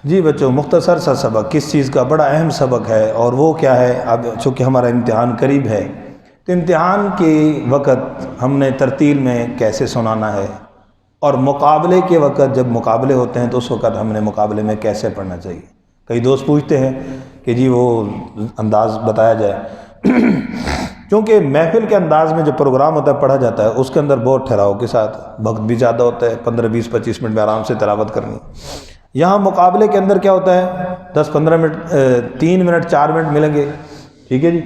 जी बच्चों, मुख्तसर सा सबक, किस चीज़ का बड़ा अहम सबक है और वो क्या है। अब चूँकि हमारा इम्तिहान करीब है तो इम्तिहान के वक़्त हमने तरतील में कैसे सुनाना है, और मुकाबले के वक़्त जब मुकाबले होते हैं तो उस वक़्त हमने मुकाबले में कैसे पढ़ना चाहिए। कई दोस्त पूछते हैं कि जी वो अंदाज़ बताया जाए। क्योंकि महफिल के अंदाज़ में जो प्रोग्राम होता है पढ़ा जाता है उसके अंदर बहुत ठहराव के साथ वक्त भी ज़्यादा होता है, 15-20-25 मिनट में आराम से तिलावत करनी। यहाँ मुकाबले के अंदर क्या होता है, 10-15 मिनट, 3 मिनट 4 मिनट मिलेंगे, ठीक है जी,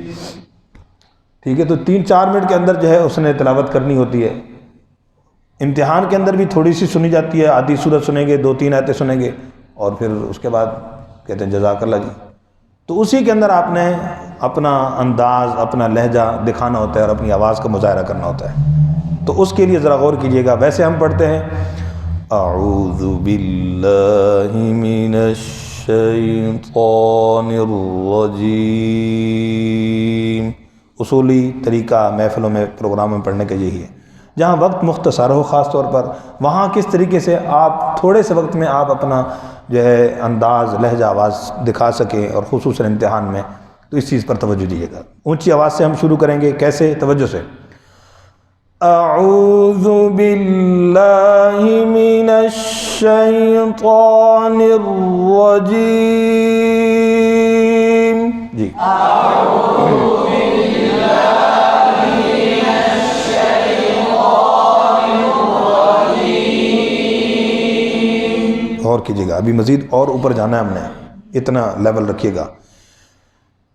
ठीक है। तो 3-4 मिनट के अंदर जो है उसने तिलावत करनी होती है। इम्तिहान के अंदर भी थोड़ी सी सुनी जाती है, आधी सूरत सुनेंगे, 2-3 आयतें सुनेंगे और फिर उसके बाद कहते हैं जज़ाकल्लाह जी। तो उसी के अंदर आपने अपना अंदाज़, अपना लहजा दिखाना होता है और अपनी आवाज़ का मुज़ाहरा करना होता है। तो उसके लिए ज़रा गौर कीजिएगा। वैसे हम पढ़ते हैं अऊज़ु बिल्लाहि मिनश शैतानिर रजीम। उसूली तरीका महफ़िलों में, प्रोग्रामों में पढ़ने का यही है। जहाँ वक्त मुख्तसर हो ख़ास तौर पर, वहाँ किस तरीके से आप थोड़े से वक्त में आप अपना जो है अंदाज़, लहजा, आवाज़ दिखा सकें, और ख़ुसूसन इम्तिहान में। तो इस चीज़ पर तवज्जो दीजिएगा। ऊंची आवाज़ से हम शुरू करेंगे। कैसे? तवज्जो से। अऊज़ु बिल्लाहि मिनश शैतानिर रजीम। जी, और कीजिएगा, अभी मज़ीद और ऊपर जाना है हमने, इतना लेवल रखिएगा।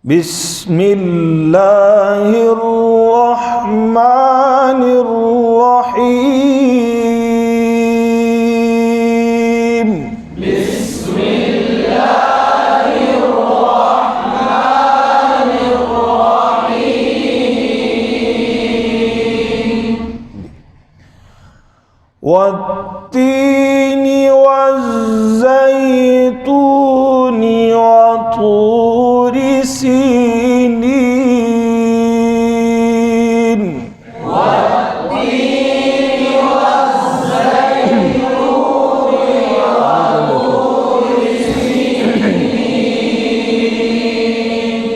बिस्मिल्लाहिर्रहमानिर्रहीम। वत्तीनी वज़्ज़ैतूनी वतूरि सीनीन।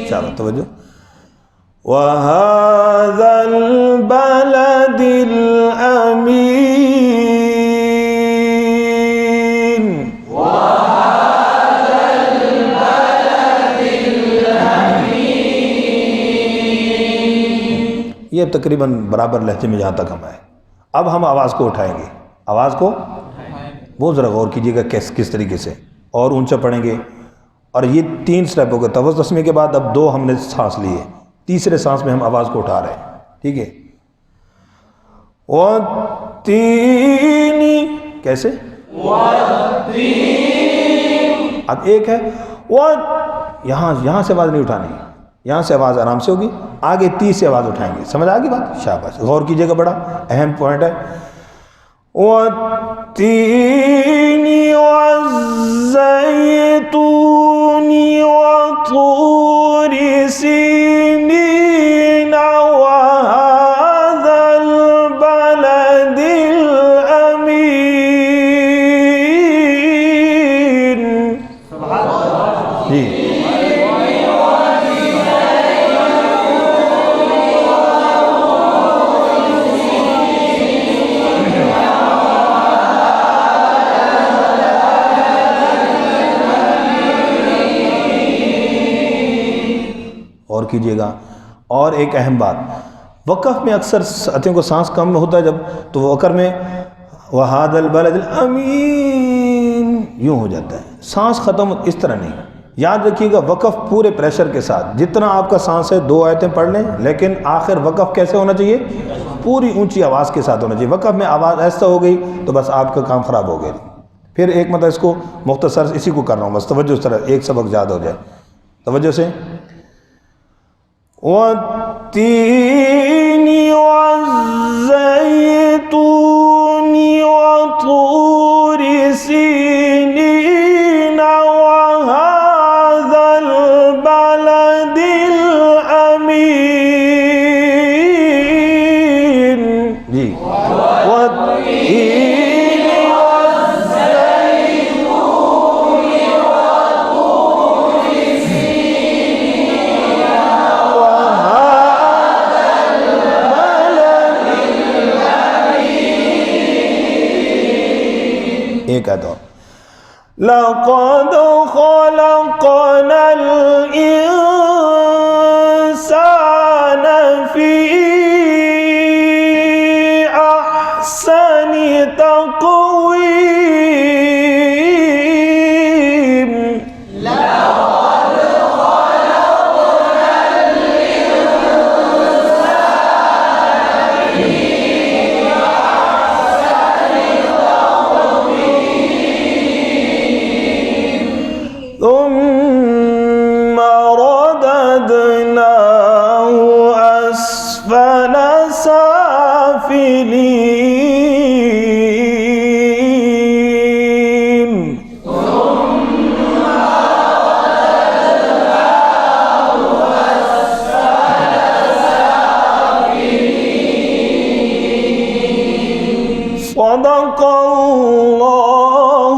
चलो तवज्जो। वहाज़ल बलदिल अमीन। ये तकरीबन बराबर लहजे में जहाँ तक हम आए। अब हम आवाज़ को उठाएंगे। आवाज़ को बहुत ज़रा गौर कीजिएगा किस तरीके से, और ऊंचा पढ़ेंगे। और ये 3 स्टेप हो गए। तवज्जो तस्मीह के बाद अब 2 हमने सांस लिए, तीसरे सांस में हम आवाज़ को उठा रहे हैं, ठीक है। वत्तीनी, कैसे? अब एक है यहाँ से आवाज़ नहीं उठानी, यहाँ से आवाज़ आराम से होगी, आगे 30 से आवाज़ उठाएंगे। समझ आ गई बात? शाबाश, गौर कीजिएगा, बड़ा अहम पॉइंट है। वत्तीनी वज़्ज़ैतूनी वतूरि सीनीन वहाज़ल बलदिल अमीन। जी, और कीजिएगा। और एक अहम बात, वक़फ़ में अक्सर साथियों को सांस कम होता है जब, तो वक़्फ़ में वहादल बलदिल अमीन यूँ हो जाता है, सांस ख़त्म, इस तरह नहीं। याद रखिएगा, वक़फ़ पूरे प्रेशर के साथ, जितना आपका सांस है 2 आयतें पढ़ लें, लेकिन आखिर वक़फ़ कैसे होना चाहिए? पूरी ऊँची आवाज़ के साथ होना चाहिए। वक़फ़ में आवाज़ ऐसा हो गई तो बस आपका काम ख़राब हो गया। फिर एक मतलब इसको मुख्तसर इसी को कर रहा हूँ, बस तवज्जो इस तरह, एक सबक ज़्यादा हो जाए। तवज्जो से। वत्तीनी वज़्ज़ैतूनी वतूरि सीनीन वहाज़ल बलदिल अमीन। जी, वत्तीनी वज़्ज़ैतूनी एक आयत और। लक़द ख़लक़नल इंसान फी अहसनि तक़वीम। ثم رددناه أسفل سافلين صدق الله